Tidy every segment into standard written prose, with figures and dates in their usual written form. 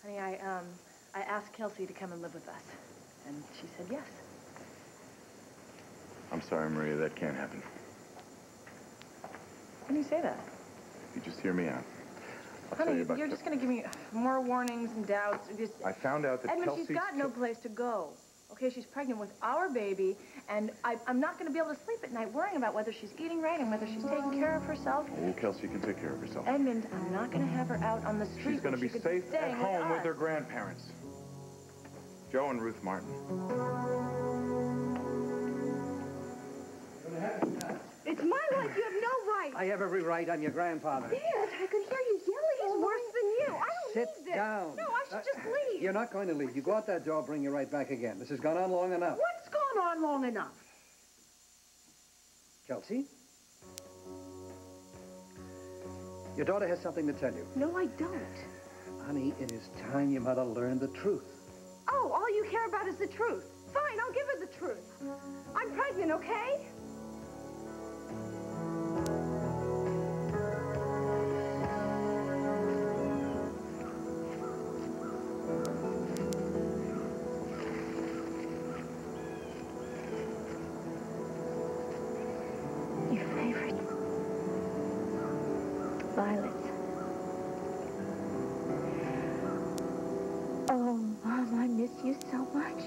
Honey, I asked Kelsey to come and live with us, and she said yes. I'm sorry, Maria, that can't happen. When do you say that? You just hear me out. Honey, you're just going to give me more warnings and doubts. I found out that Edmund, she's got no place to go. Okay, she's pregnant with our baby, and I'm not going to be able to sleep at night worrying about whether she's eating right and whether she's taking care of herself. Oh, Kelsey can take care of herself. Edmund, I'm not going to have her out on the street. She's going to be safe at home with her grandparents. Joe and Ruth Martin. It's my life. You have no right. I have every right. I'm your grandfather. Dad, I could hear you yelling. He's worse than you. I don't Sit need this. down. No, I should just leave. You're not going to leave. You go out that door, I'll bring you right back again. This has gone on long enough. What's gone on long enough? Kelsey? Your daughter has something to tell you. No, I don't. Honey, it is time your mother learned the truth. Oh, all you care about is the truth. Fine, I'll give her the truth. I'm pregnant, okay? Your favorite. Violet. Oh, Mom, I miss you so much.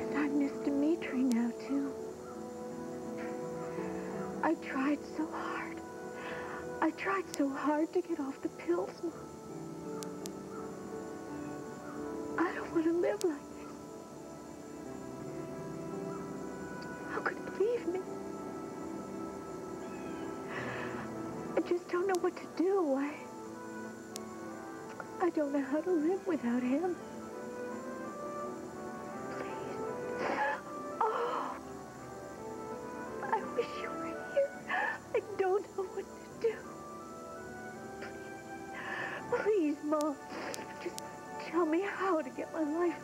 And I miss Dimitri now, too. I tried so hard. I tried so hard to get off the pills, Mom. I don't want to live like this. How could you leave me? I just don't know what to do. I don't know how to live without him. Please. Oh, I wish you were here. I don't know what to do. Please, please, Mom, just tell me how to get my life back.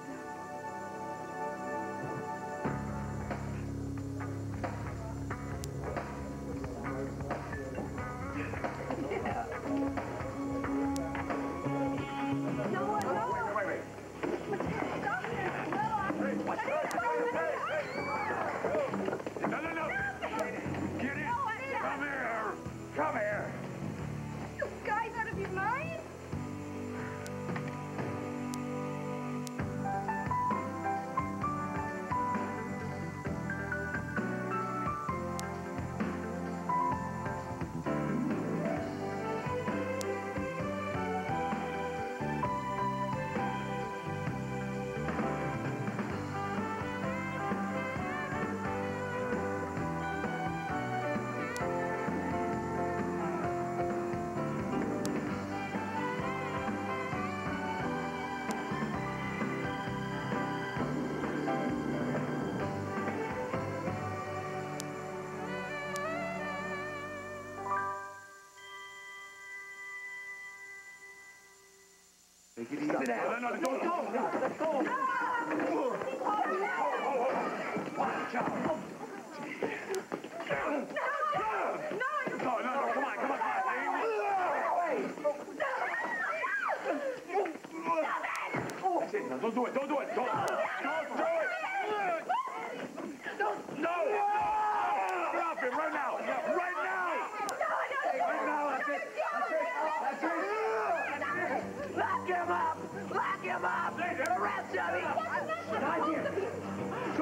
Take it easy. Sit down. No, don't go. Let's go. Watch out. No, come on. That's it. No, don't do it. Don't do it. No. Stop it right now. Right now. That's it. Lock him up. Arrest him.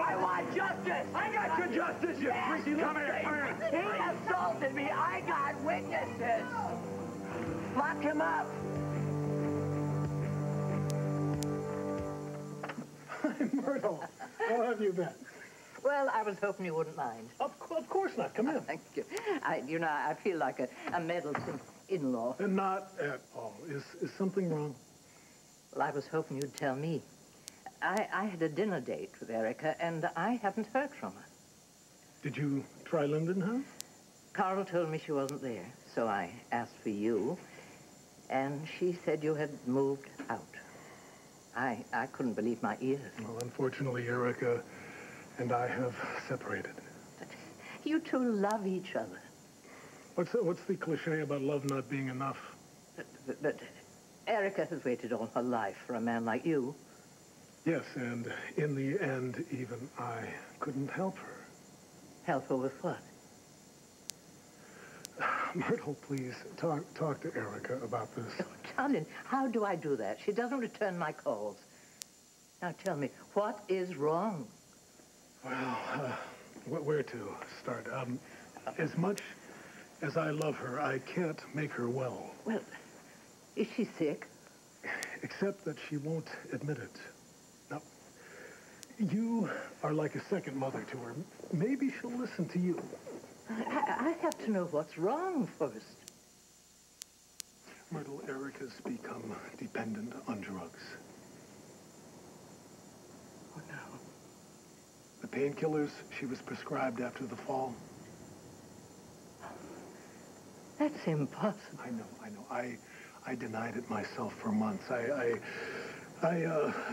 I want justice. I got your justice, you freaky. Come here. He assaulted me. I got witnesses. Lock him up. Hi, Myrtle. How have you been? Well, I was hoping you wouldn't mind. Of course not. Come in. Thank you. I feel like a meddlesome in-law. Not at all. Is something wrong? Well, I was hoping you'd tell me. I had a dinner date with Erica, and I haven't heard from her. Did you try Linden House? Carl told me she wasn't there, so I asked for you, and she said you had moved out. I couldn't believe my ears. Well, unfortunately, Erica and I have separated. But you two love each other. What's the cliche about love not being enough? But But Erica has waited all her life for a man like you. Yes, and in the end, even I couldn't help her. Help her with what? Myrtle, please, talk to Erica about this. Oh, darling, how do I do that? She doesn't return my calls. Now tell me, what is wrong? Well, where to start? As much as I love her, I can't make her well. Well, is she sick? Except that she won't admit it. Now, you are like a second mother to her. Maybe she'll listen to you. I have to know what's wrong first. Myrtle, Erica's become dependent on drugs. Oh, no. The painkillers she was prescribed after the fall. That's impossible. I know. I denied it myself for months. I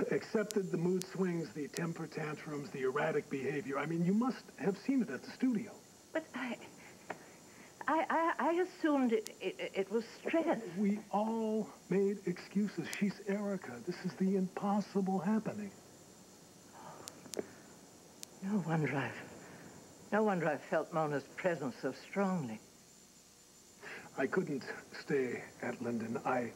accepted the mood swings, the temper tantrums, the erratic behavior. I mean, you must have seen it at the studio. But I assumed it was stress. We all made excuses. She's Erica. This is the impossible happening. No wonder I've felt Mona's presence so strongly. I couldn't stay at Linden. I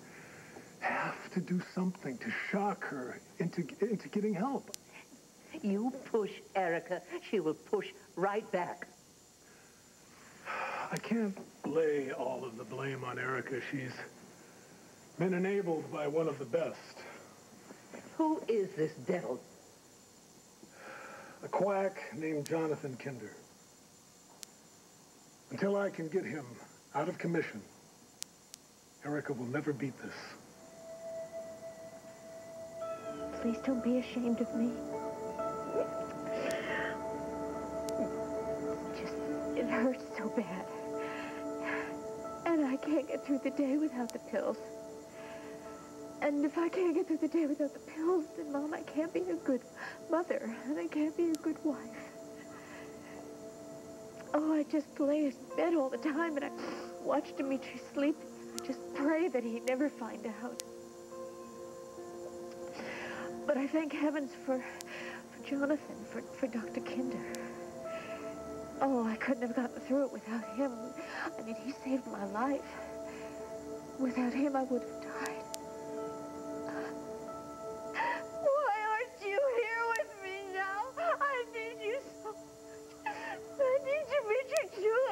have to do something to shock her into getting help. You push Erica, she will push right back. I can't lay all of the blame on Erica. She's been enabled by one of the best. Who is this devil? A quack named Jonathan Kinder. Until I can get him out of commission, Erica will never beat this. Please don't be ashamed of me. It hurts so bad. And I can't get through the day without the pills. And if I can't get through the day without the pills, then, Mom, I can't be a good mother. And I can't be a good wife. Oh, I just lay in bed all the time and I watch Dimitri sleep. I just pray that he never find out. But I thank heavens for Jonathan, for Dr. Kinder. Oh, I couldn't have gotten through it without him. I mean, he saved my life. Without him, I would have died. Why aren't you here with me now? I need you so much. I need Dimitri too.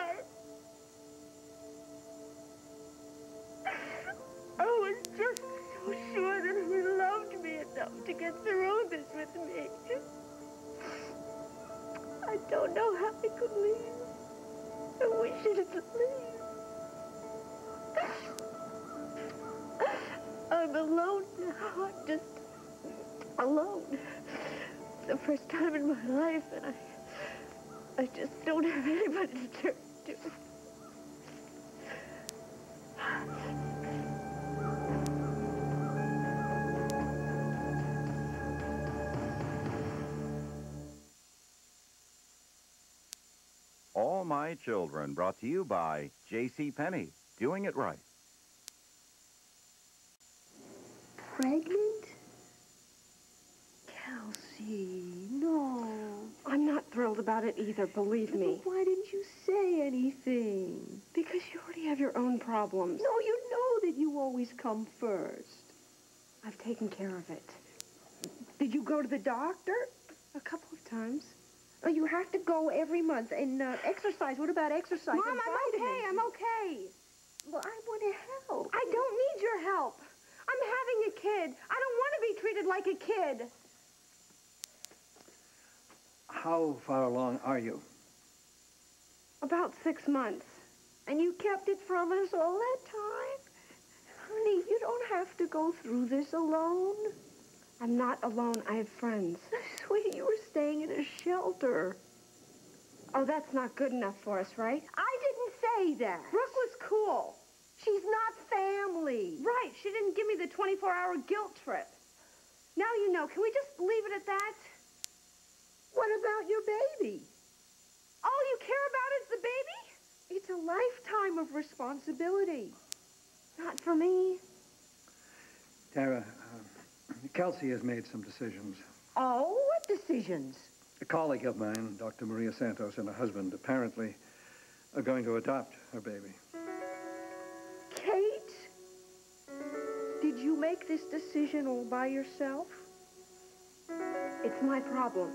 I was just so sure that he loved me enough to get through this with me. I don't know how I could leave. I wish I didn't leave. I'm alone now. I'm just alone. It's the first time in my life, and I just don't have anybody to turn to. All My Children, brought to you by J.C. Penney, doing it right. Pregnant? Kelsey, no. I'm not thrilled about it either, believe me. But why didn't you say anything? Because you already have your own problems. No, you know that you always come first. I've taken care of it. Did you go to the doctor? A couple of times. Oh, you have to go every month. And exercise. What about exercise? Mom, I'm okay. I'm okay. Well, I want to help. I don't need your help. I'm having a kid. I don't want to be treated like a kid. How far along are you? About 6 months. And you kept it from us all that time? Honey, you don't have to go through this alone. I'm not alone. I have friends. Sweetie, you were staying in a shelter. Oh, that's not good enough for us, right? I didn't say that. Brooke was cool. She's not family. Right. She didn't give me the 24-hour guilt trip. Now you know. Can we just leave it at that? What about your baby? All you care about is the baby? It's a lifetime of responsibility. Not for me. Kelsey has made some decisions. Oh, what decisions? A colleague of mine, Dr. Maria Santos, and her husband, apparently, are going to adopt her baby. Kate? Did you make this decision all by yourself? It's my problem.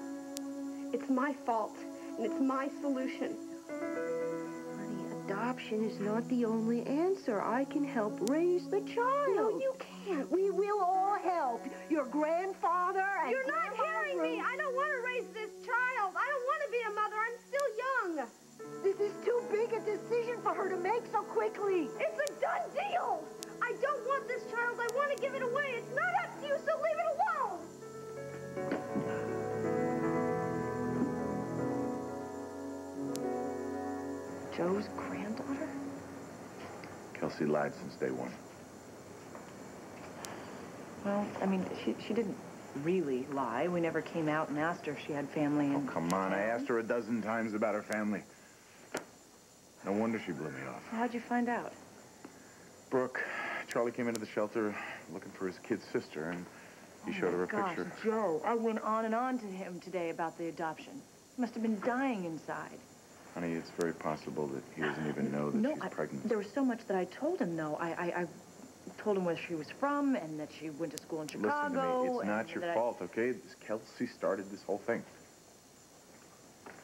It's my fault, and it's my solution. Honey, adoption is not the only answer. I can help raise the child. No, you can't. We will all help. Your grandfather and... You're not hearing me. I don't want to raise this child. I don't want to be a mother. I'm still young. This is too big a decision for her to make so quickly. It's a done deal. I don't want this child. I want to give it away. It's not up to you, so leave it alone. Joe's granddaughter? Kelsey lied since day one. Well, I mean, she didn't really lie. We never came out and asked her if she had family in Oh, come on. I asked her a dozen times about her family. No wonder she blew me off. How'd you find out? Brooke, Charlie came into the shelter looking for his kid's sister, and he showed her a Gosh, picture. Joe, I went on and on to him today about the adoption. He must have been dying inside. Honey, it's very possible that he doesn't even know that she's pregnant. There was so much that I told him, though. I told him where she was from and that she went to school in Chicago. Listen to me. It's not your fault, okay? Kelsey started this whole thing.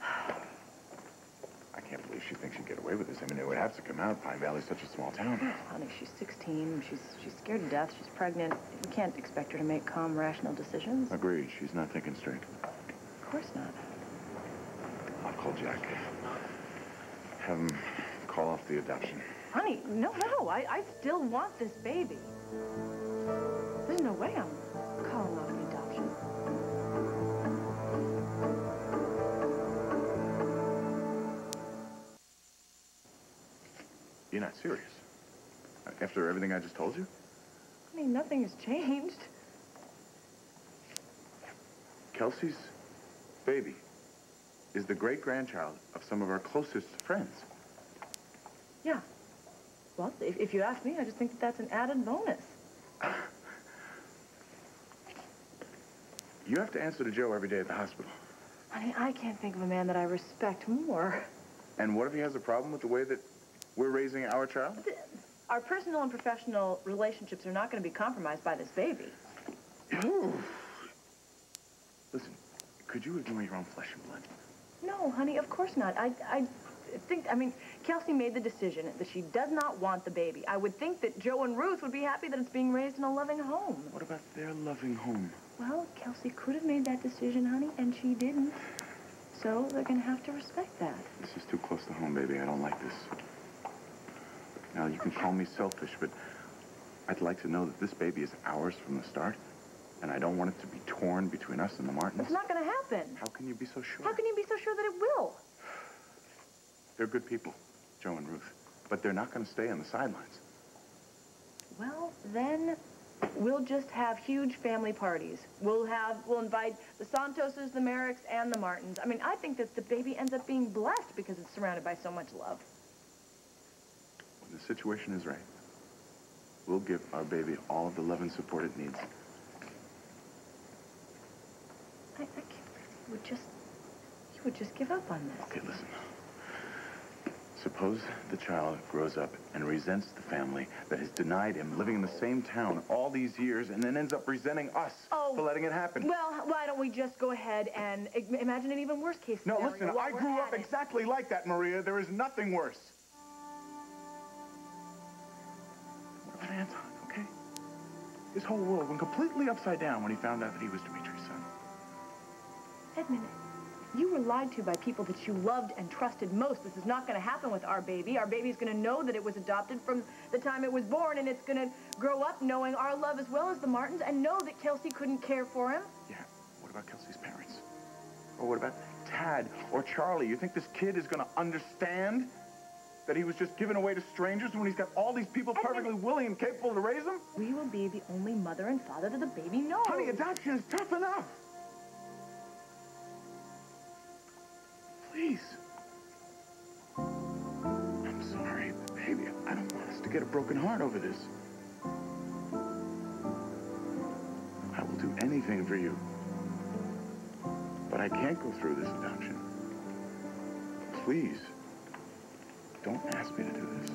I can't believe she thinks she'd get away with this. I mean, it would have to come out. Pine Valley's such a small town. Honey, she's 16. She's scared to death. She's pregnant. You can't expect her to make calm, rational decisions. Agreed. She's not thinking straight. Of course not. I'll call Jack. Have him call off the adoption. Honey, no. I still want this baby. There's no way I'm calling off the adoption. You're not serious? After everything I just told you? Honey, nothing has changed. Kelsey's baby is the great-grandchild of some of our closest friends. Yeah. Well, if you ask me, I just think that that's an added bonus. You have to answer to Joe every day at the hospital. Honey, I can't think of a man that I respect more. And what if he has a problem with the way that we're raising our child? Our personal and professional relationships are not going to be compromised by this baby. Listen, could you ignore your own flesh and blood? No, honey, of course not. I mean, Kelsey made the decision that she does not want the baby. I would think that Joe and Ruth would be happy that it's being raised in a loving home. What about their loving home? Well, Kelsey could have made that decision, honey, and she didn't. So they're going to have to respect that. This is too close to home, baby. I don't like this. Now, you can call me selfish, but I'd like to know that this baby is ours from the start, and I don't want it to be torn between us and the Martins. It's not going to happen. How can you be so sure? How can you be so sure that it will? They're good people, Joe and Ruth, but they're not going to stay on the sidelines. Well, then we'll just have huge family parties. We'll invite the Santoses, the Merricks, and the Martins. I mean, I think that the baby ends up being blessed because it's surrounded by so much love. When the situation is right, we'll give our baby all of the love and support it needs. I can't believe you would just give up on this. Okay, listen. Suppose the child grows up and resents the family that has denied him living in the same town all these years and then ends up resenting us for letting it happen. Well, why don't we just go ahead and imagine an even worse case scenario? No, listen, I grew up exactly like that, Maria. There is nothing worse. What about Anton, okay? His whole world went completely upside down when he found out that he was Dimitri's son. Edmund, you were lied to by people that you loved and trusted most. This is not going to happen with our baby. Our baby's going to know that it was adopted from the time it was born, and it's going to grow up knowing our love as well as the Martins and know that Kelsey couldn't care for him. Yeah, what about Kelsey's parents? Or what about Tad or Charlie? You think this kid is going to understand that he was just given away to strangers when he's got all these people perfectly willing and capable to raise him? We will be the only mother and father that the baby knows. Honey, adoption is tough enough. Please. I'm sorry, baby. I don't want us to get a broken heart over this. I will do anything for you. But I can't go through this adoption. Please, don't ask me to do this.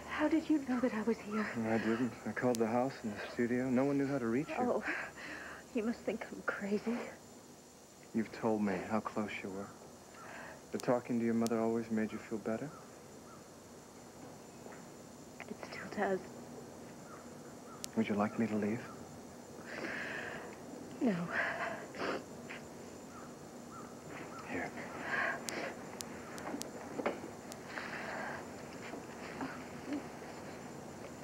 How did you know that I was here? I didn't. I called the house and the studio. No one knew how to reach you. Oh, you must think I'm crazy. You've told me how close you were. But talking to your mother always made you feel better? It still does. Would you like me to leave? No. Here.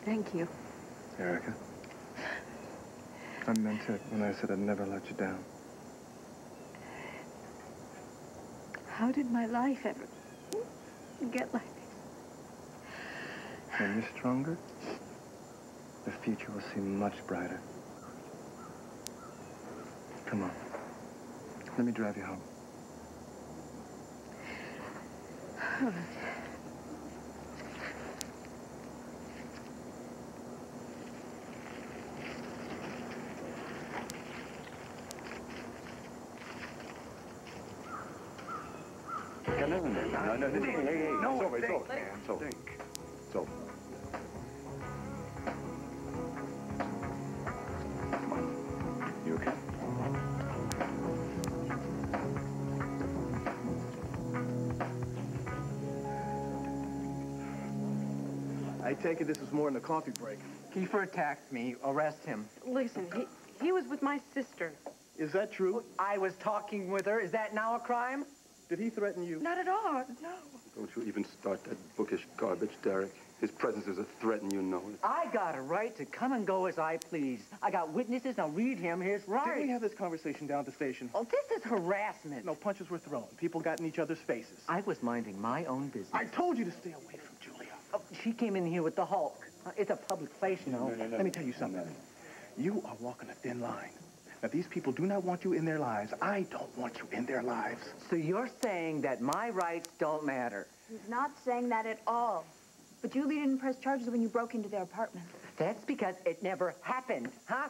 Thank you. Erica. I meant it when I said I'd never let you down. How did my life ever get like this? When you're stronger, the future will seem much brighter. Come on. Let me drive you home. All right. No, it's over, it's over. It's over. It's over. Come on. You okay? I take it this was more than a coffee break. Kiefer attacked me. Arrest him. Listen, he was with my sister. Is that true? I was talking with her. Is that now a crime? Did he threaten you? Not at all, no. Don't you even start that bookish garbage, Derek. His presence is a threat and you know it. I got a right to come and go as I please. I got witnesses. Now read him his rights. Didn't we have this conversation down at the station? Oh, this is harassment. No, punches were thrown. People got in each other's faces. I was minding my own business. I told you to stay away from Julia. Oh, she came in here with the Hulk. It's a public place, you know. Let me tell you something. You are walking a thin line. Now, these people do not want you in their lives. I don't want you in their lives. So you're saying that my rights don't matter? He's not saying that at all. But Julie didn't press charges when you broke into their apartment. That's because it never happened, huh?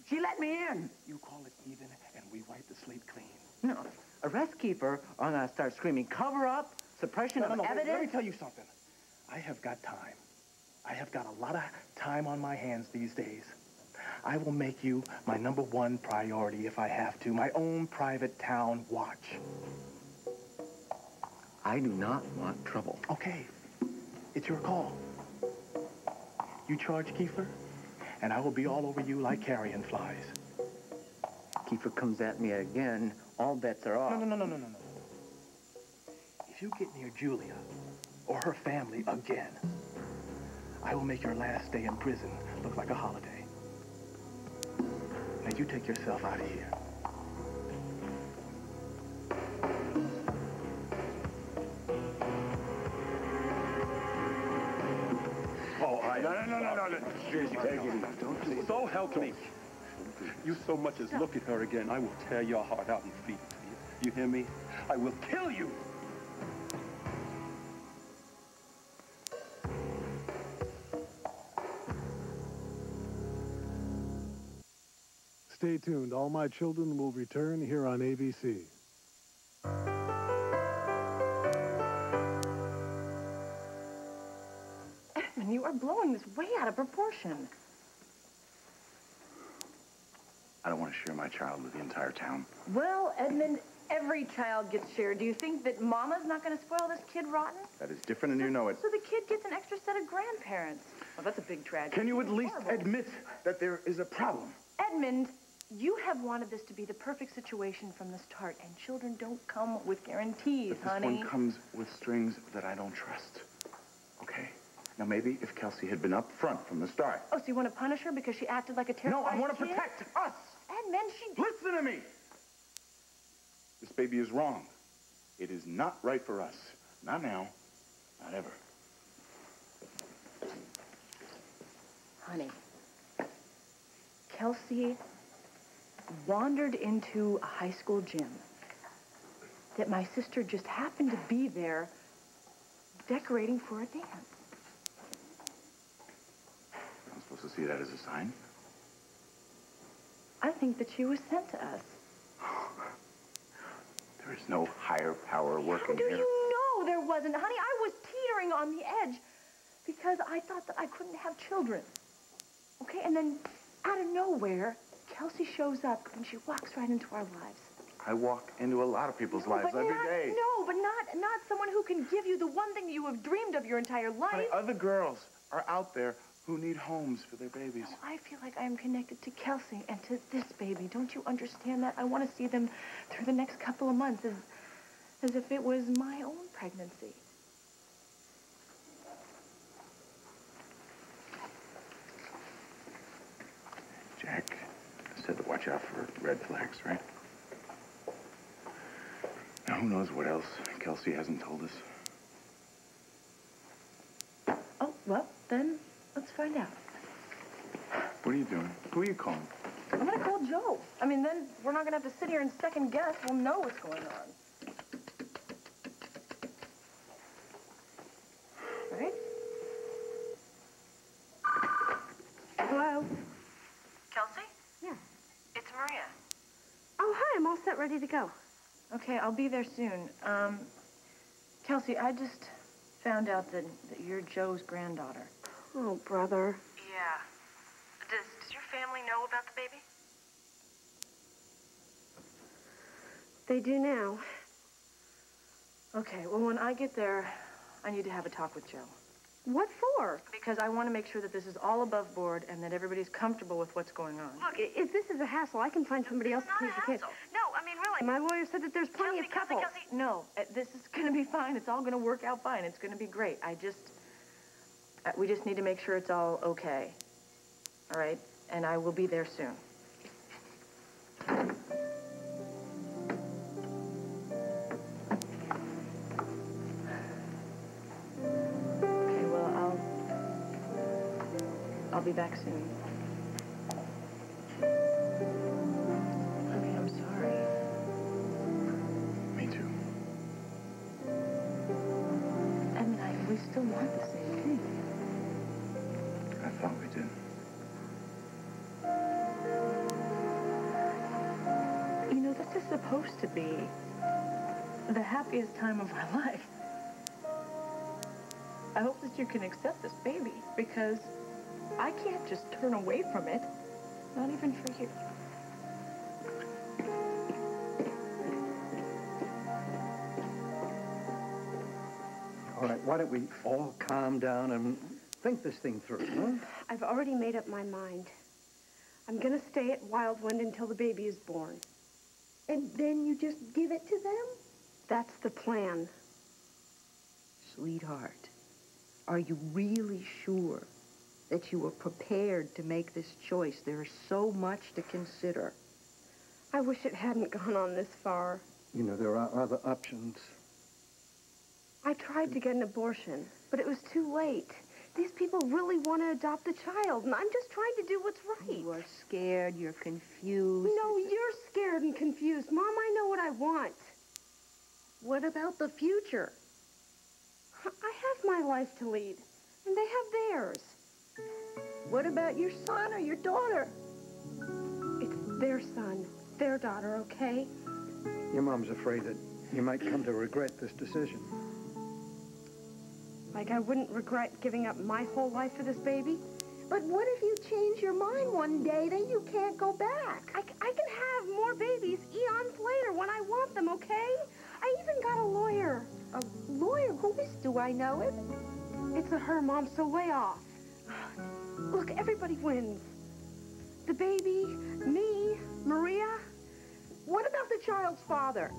She let me in. You call it even, and we wipe the slate clean. No, arrest Kiefer, or I'm going to start screaming cover up, suppression of evidence. Let me tell you something. I have got time. I have got a lot of time on my hands these days. I will make you my #1 priority if I have to. My own private town watch. I do not want trouble. Okay. It's your call. You charge Kiefer, and I will be all over you like carrion flies. Kiefer comes at me again, all bets are off. No. If you get near Julia or her family again, I will make your last day in prison look like a holiday. Now you take yourself out of here. Oh, no. Take it easy. Don't So help me. You so much as look at her again, I will tear your heart out and feed it to you. You hear me? I will kill you. Stay tuned. All My Children will return here on ABC. Edmund, you are blowing this way out of proportion. I don't want to share my child with the entire town. Well, Edmund, every child gets shared. Do you think that Mama's not going to spoil this kid rotten? That is different, and you know it. So the kid gets an extra set of grandparents. Well, that's a big tragedy. Can you at least Horrible. admit that there is a problem? Edmund, you have wanted this to be the perfect situation from the start, and children don't come with guarantees, But honey. this one comes with strings that I don't trust. Okay? Now, maybe if Kelsey had been up front from the start. Oh, so you want to punish her because she acted like a terrified No, I want to kid? protect us. Edmund, she... Listen to me. This baby is wrong. It is not right for us. Not now. Not ever. Honey, Kelsey wandered into a high school gym that my sister just happened to be there decorating for a dance. to see that as a sign? I think that she was sent to us. There is no higher power working How do here. you know there wasn't? Honey, I was teetering on the edge because I thought that I couldn't have children. Okay, and then out of nowhere, Kelsey shows up and she walks right into our lives. I walk into a lot of people's lives every day. No, but not someone who can give you the one thing that you have dreamed of your entire life. Honey, other girls are out there who need homes for their babies. Oh, I feel like I am connected to Kelsey and to this baby. Don't you understand that? I want to see them through the next couple of months as if it was my own pregnancy. Jack said to watch out for red flags, right? Now, who knows what else Kelsey hasn't told us? Oh, well, then let's find out. What are you doing? Who are you calling? I'm going to call Joe. I mean, then we're not going to have to sit here and second guess. We'll know what's going on. Right? Hello? Kelsey? Yeah. It's Maria. Oh, hi. I'm all set, ready to go. Okay, I'll be there soon. Kelsey, I just found out that you're Joe's granddaughter. Oh, brother. Yeah. Does your family know about the baby? They do now. Okay, well, when I get there, I need to have a talk with Joe. What for? Because I want to make sure that this is all above board and that everybody's comfortable with what's going on. Look, if this is a hassle, I can find somebody else to teach the kids. No, I mean, really. My lawyer said that there's plenty of couples. Kelsey, no, this is going to be fine. It's all going to work out fine. It's going to be great. We just need to make sure it's all okay. All right? And I will be there soon. Okay, well, I'll be back soon. Honey, I'm sorry. Me too. And we still want the same thing. I thought we did. You know, this is supposed to be the happiest time of my life. I hope that you can accept this baby, because I can't just turn away from it, not even for you. All right, why don't we all calm down and think this thing through, huh? I've already made up my mind. I'm going to stay at Wildwind until the baby is born. And then you just give it to them? That's the plan. Sweetheart, are you really sure that you are prepared to make this choice? There is so much to consider. I wish it hadn't gone on this far. You know, there are other options. I tried to get an abortion, but it was too late. These people really want to adopt a child, and I'm just trying to do what's right. You are scared, you're confused. No, you're scared and confused. Mom, I know what I want. What about the future? I have my life to lead, and they have theirs. What about your son or your daughter? It's their son, their daughter, okay? Your mom's afraid that you might come to regret this decision. Like I wouldn't regret giving up my whole life for this baby? But what if you change your mind one day, then you can't go back? I can have more babies eons later when I want them, okay? I even got a lawyer. A lawyer? Who is? Do I know him? It's a her, Mom, so lay off. Look, everybody wins. The baby, me, Maria. What about the child's father?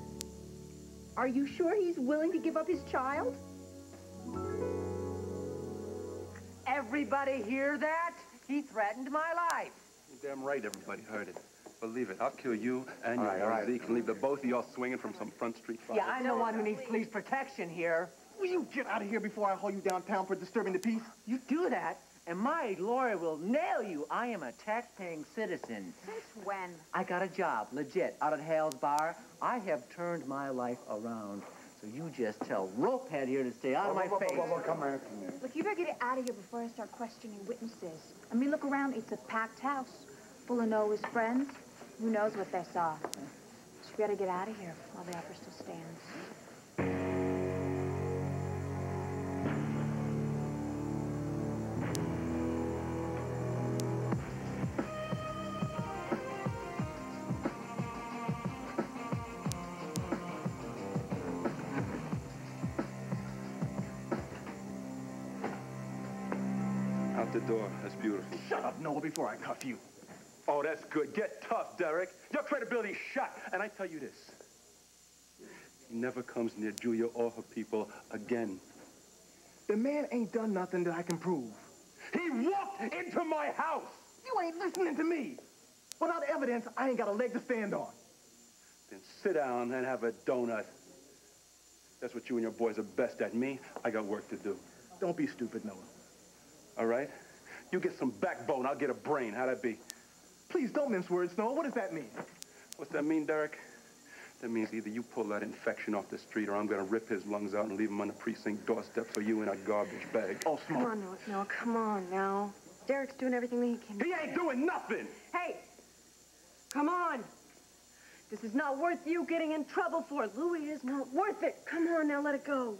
Are you sure he's willing to give up his child? Everybody hear that? He threatened my life. You're damn right everybody heard it. Believe it, I'll kill you and your young Zeke and leave the both of y'all swinging from some front street fight. Yeah, I'm the one who needs police protection here. Will you get out of here before I haul you downtown for disturbing the peace? You do that, and my lawyer will nail you. I am a tax-paying citizen. Since when? I got a job, legit, out at Hale's Bar. I have turned my life around. So you just tell Ropehead here to stay out of my face. Come after me. Look, you better get out of here before I start questioning witnesses. I mean, look around. It's a packed house full of Noah's friends. Who knows what they saw? So you better get out of here while the offer still stands. Out the door. That's beautiful. Shut up, Noah, before I cuff you. Oh, that's good. Get tough, Derek. Your credibility's shot. And I tell you this. He never comes near Julia or her people again. The man ain't done nothing that I can prove. He walked into my house. You ain't listening to me. Without evidence, I ain't got a leg to stand on. Then sit down and have a donut. That's what you and your boys are best at. Me, I got work to do. Don't be stupid, Noah. All right? You get some backbone, I'll get a brain. How'd that be? Please don't mince words, Noah. What does that mean? What's that mean, Derek? That means either you pull that infection off the street or I'm gonna rip his lungs out and leave him on the precinct doorstep for you in a garbage bag. Oh, Come on, Noah, come on now. Derek's doing everything that he can. He ain't doing nothing! Hey, come on. This is not worth you getting in trouble for. Louie is not worth it. Come on now, let it go.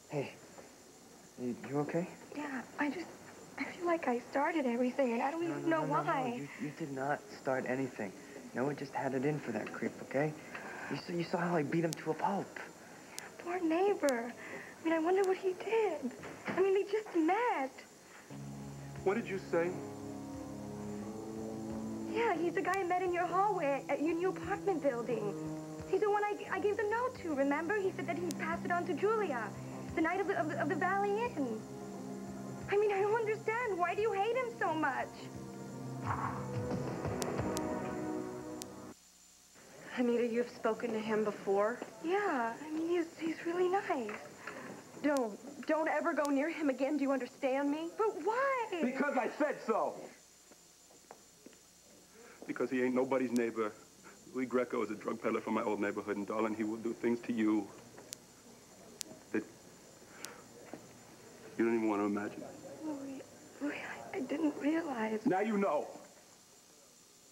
Hey, you okay? Yeah, I feel like I started everything, and I don't even know why. No. You did not start anything. Noah just had it in for that creep, okay? You saw how I beat him to a pulp. Poor neighbor. I mean, I wonder what he did. I mean, they just met. What did you say? Yeah, he's the guy I met in your hallway at your new apartment building. He's the one I gave the note to, remember? He said that he'd pass it on to Julia the night of the Valley Inn. I mean, I don't understand. Why do you hate him so much? Anita, you've spoken to him before? Yeah, I mean, he's really nice. Don't ever go near him again. Do you understand me? But why? Because I said so. Because he ain't nobody's neighbor. Louie Greco is a drug peddler from my old neighborhood, and darling, he will do things to you that you don't even want to imagine. Louie, I didn't realize. Now you know.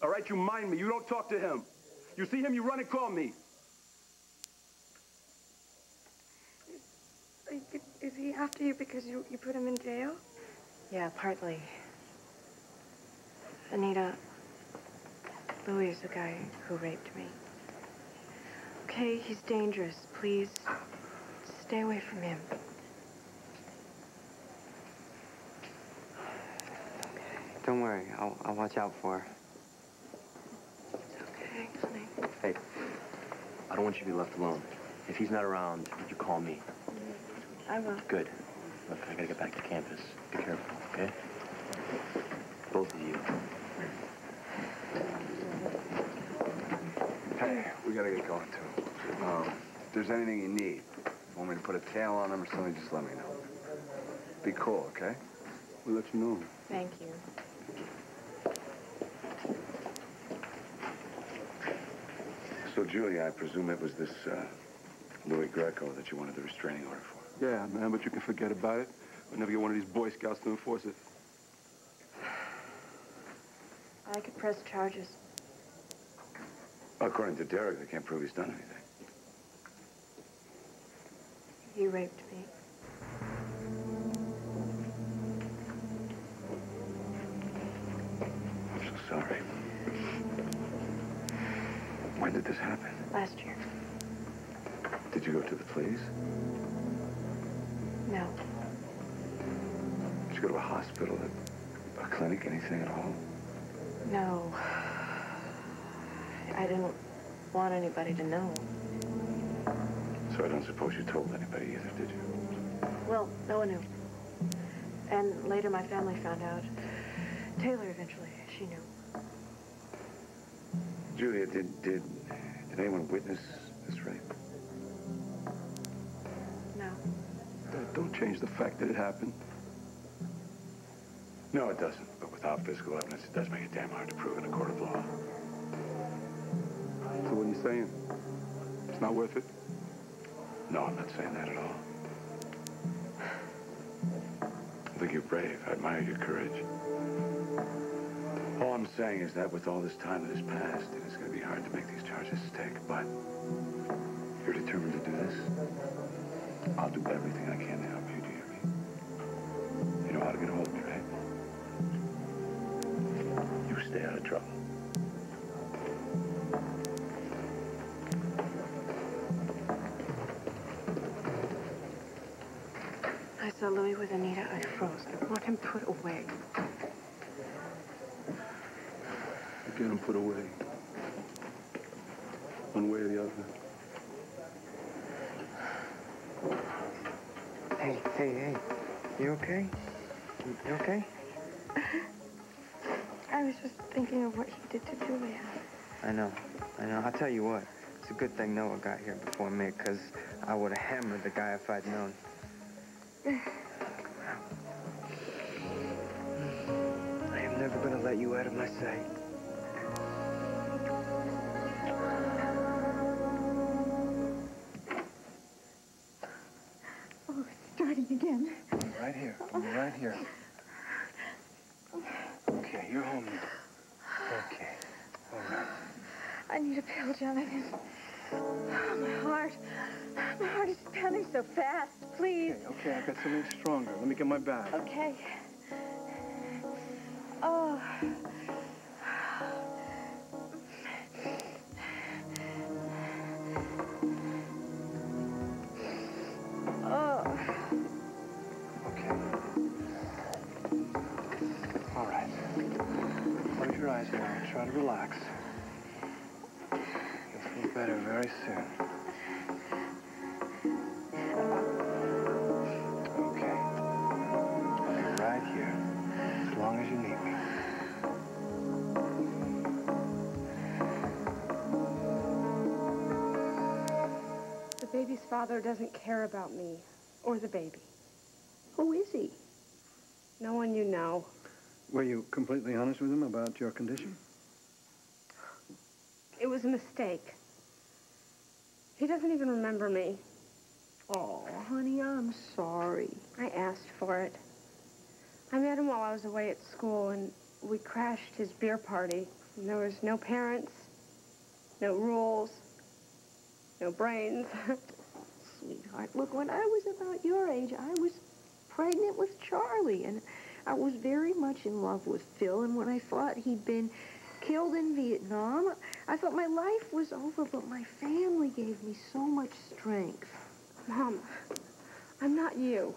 All right, you mind me. You don't talk to him. You see him, you run and call me. Is he after you because you put him in jail? Yeah, partly. Anita, Louie is the guy who raped me. Okay, he's dangerous. Please, stay away from him. Don't worry, I'll watch out for her. Okay, honey. Hey, I don't want you to be left alone. If he's not around, you call me. I will. Good. Look, I gotta get back to campus. Be careful, okay? Both of you. Hey, we gotta get going, too. If there's anything you need, want me to put a tail on him or something, just let me know. Be cool, okay? We'll let you know. Thank you. So, Julia, I presume it was this, Louie Greco that you wanted the restraining order for. Yeah, man, but you can forget about it. We'll never get one of these Boy Scouts to enforce it. I could press charges. According to Derek, they can't prove he's done anything. He raped me. I'm so sorry. When did this happen? Last year. Did you go to the police? No. Did you go to a hospital, a clinic, anything at all? No. I didn't want anybody to know. So I don't suppose you told anybody either, did you? Well, no one knew. And later my family found out. Taylor eventually, she knew. Julia, did anyone witness this rape? No. Don't change the fact that it happened. No, it doesn't. But without physical evidence, it does make it damn hard to prove in a court of law. you saying? It's not worth it? No, I'm not saying that at all. I think you're brave. I admire your courage. All I'm saying is that with all this time that has passed, it's going to be hard to make these charges stick, but you're determined to do this. I'll do everything I can to help you, do you hear me? You know how to get a hold of me, right? You stay out of trouble. I saw Louie with Anita. I froze. I want him put away. Get him put away. One way or the other. Hey. You okay? You okay? I was just thinking of what he did to Julia. I know. I'll tell you what. It's a good thing Noah got here before me, because I would have hammered the guy if I'd known. I am never going to let you out of my sight. Oh, it's starting again. Right here. Right here. Okay, you're home now. Okay. All right. I need a pill, Jonathan. Oh, my heart is pounding so fast. Please. Okay, I've got something stronger. Let me get my bag. Okay. Oh. Oh. Okay. All right. Close your eyes now. Try to relax. You'll feel better very soon. Okay. I'll be right here as long as you need me. The baby's father doesn't care about me or the baby. Who is he? No one you know. Were you completely honest with him about your condition? It was a mistake. He doesn't even remember me. Oh, honey, I'm sorry. I asked for it. I met him while I was away at school, and we crashed his beer party. And there was no parents, no rules, no brains. Sweetheart, look, when I was about your age, I was pregnant with Charlie, and I was very much in love with Phil, and when I thought he'd been killed in Vietnam, I thought my life was over, but my family gave me so much strength. Mom, I'm not you.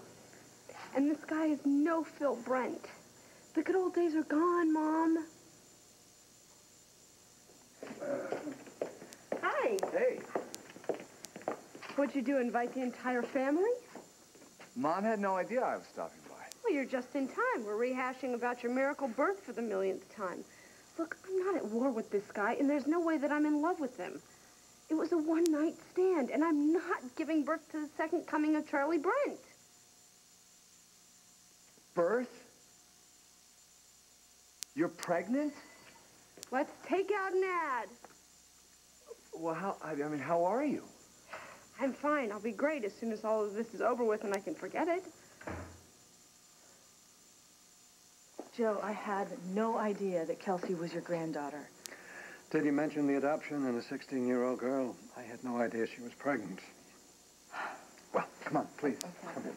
And this guy is no Phil Brent. The good old days are gone, Mom. Hi. Hey. What'd you do, invite the entire family? Mom had no idea I was stopping by. Well, you're just in time. We're rehashing about your miracle birth for the millionth time. Look, I'm not at war with this guy, and there's no way that I'm in love with him. It was a one-night stand, and I'm not giving birth to the second coming of Charlie Brent. Birth? You're pregnant? Let's take out an ad. Well, how are you? I'm fine. I'll be great as soon as all of this is over with and I can forget it. Joe, I had no idea that Kelsey was your granddaughter. Did you mention the adoption and a 16-year-old girl? I had no idea she was pregnant. Well, come on, please. Okay. Come in.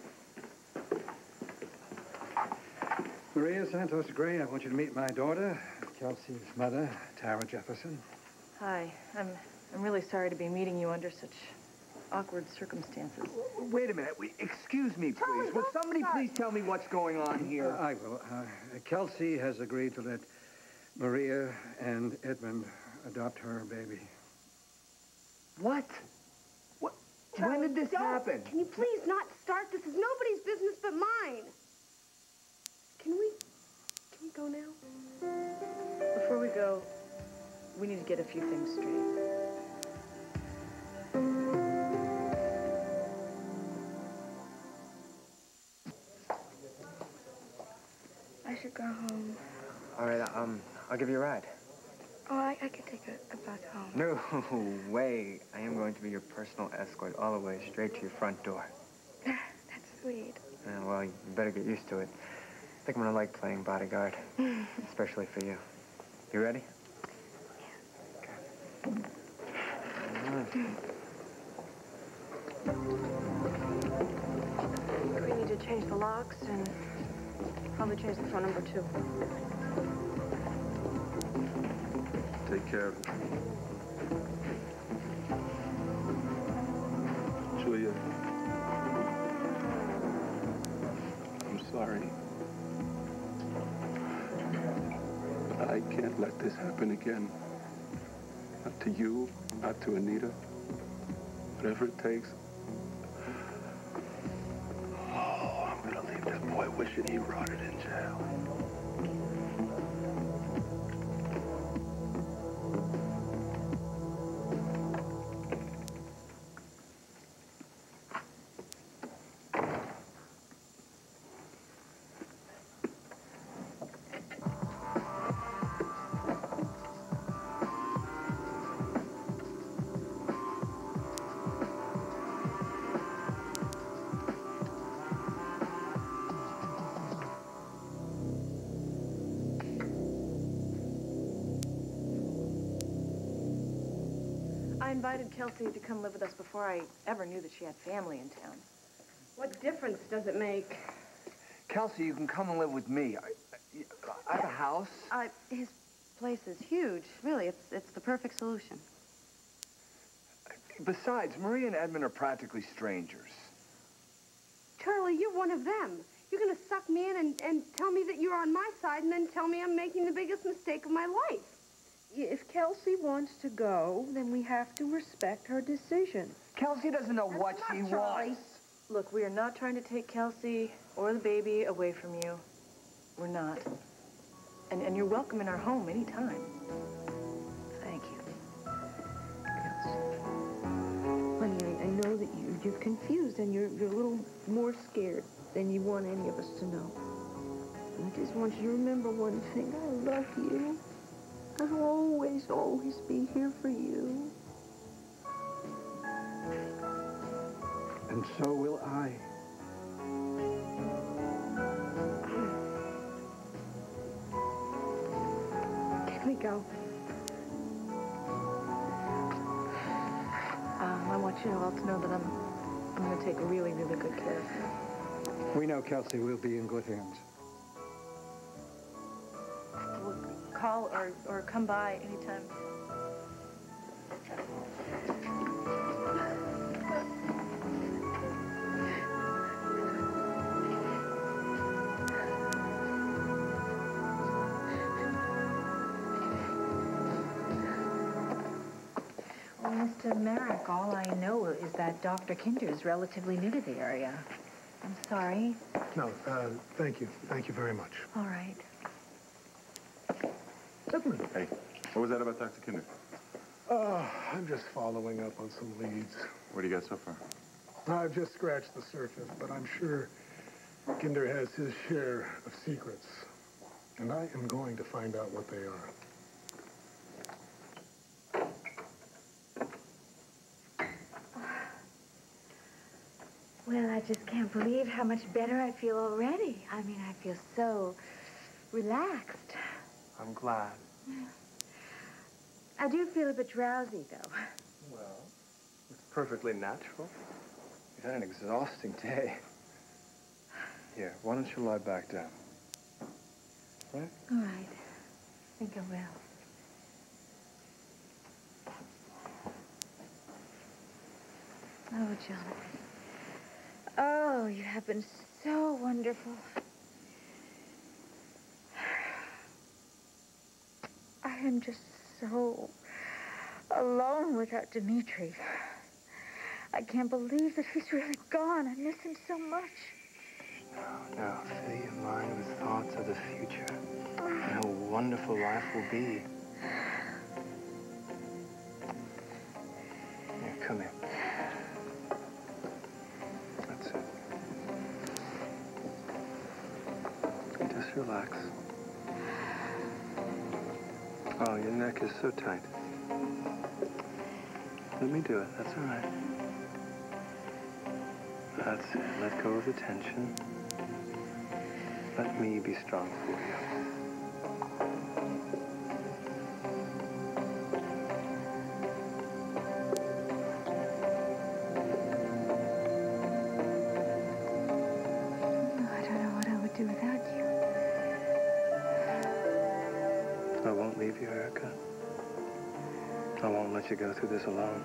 Maria Santos Gray, I want you to meet my daughter, Kelsey's mother, Tara Jefferson. Hi. I'm really sorry to be meeting you under such awkward circumstances. Wait a minute. Excuse me, please. Will somebody please tell me what's going on here? I will. Kelsey has agreed to let Maria and Edmund adopt her baby. What? What? Charlie, when did this happen? Can you please not start? This is nobody's business but mine. Can we go now? Before we go, we need to get a few things straight. I should go home. All right, I'll give you a ride. Oh, I I can take a bus home. No way. I am going to be your personal escort all the way straight to your front door. That's sweet. Well, you better get used to it. I think I'm gonna like playing bodyguard, especially for you. You ready? Yeah. We need to change the locks and probably change the phone number too. Take care of it. Julia, I'm sorry. But I can't let this happen again. Not to you, not to Anita. Whatever it takes. Oh, I'm gonna leave this boy wishing he rotted in jail. I invited Kelsey to come live with us before I ever knew that she had family in town. What difference does it make? Kelsey, you can come and live with me. I have a house. His place is huge. Really, it's the perfect solution. Besides, Maria and Edmund are practically strangers. Charlie, you're one of them. You're gonna suck me in and tell me that you're on my side and then tell me I'm making the biggest mistake of my life. If Kelsey wants to go, then we have to respect her decision. Kelsey doesn't know what she wants. Look, we are not trying to take Kelsey or the baby away from you. We're not. And you're welcome in our home anytime. Thank you. Honey, I know that you're confused and you're a little more scared than you want any of us to know. I just want you to remember one thing. I love you. I'll always, always be here for you. And so will I. Can we go? I want you all to know that I'm going to take really, really good care of you. We know, Kelsey, we'll be in good hands. Call or come by anytime. Well, Mr. Merrick, all I know is that Dr. Kinder is relatively new to the area. I'm sorry. No, thank you. Thank you very much. All right. Edmund. Hey, what was that about Dr. Kinder? I'm just following up on some leads. What do you got so far? I've just scratched the surface, but I'm sure Kinder has his share of secrets. And I am going to find out what they are. Well, I just can't believe how much better I feel already. I mean, I feel so relaxed. I'm glad. I do feel a bit drowsy, though. Well, it's perfectly natural. You've had an exhausting day. Here, why don't you lie back down? Right? All right. I think I will. Oh, Jonathan. Oh, you have been so wonderful. I am just so alone without Dimitri. I can't believe that he's really gone. I miss him so much. No, fill your mind with thoughts of the future. And how wonderful life will be. Here, come here. That's it. Just relax. Oh, your neck is so tight. Let me do it. That's all right. That's it. Let go of the tension. Let me be strong for you. I don't know what I would do without you. I won't leave you, Erica. I won't let you go through this alone.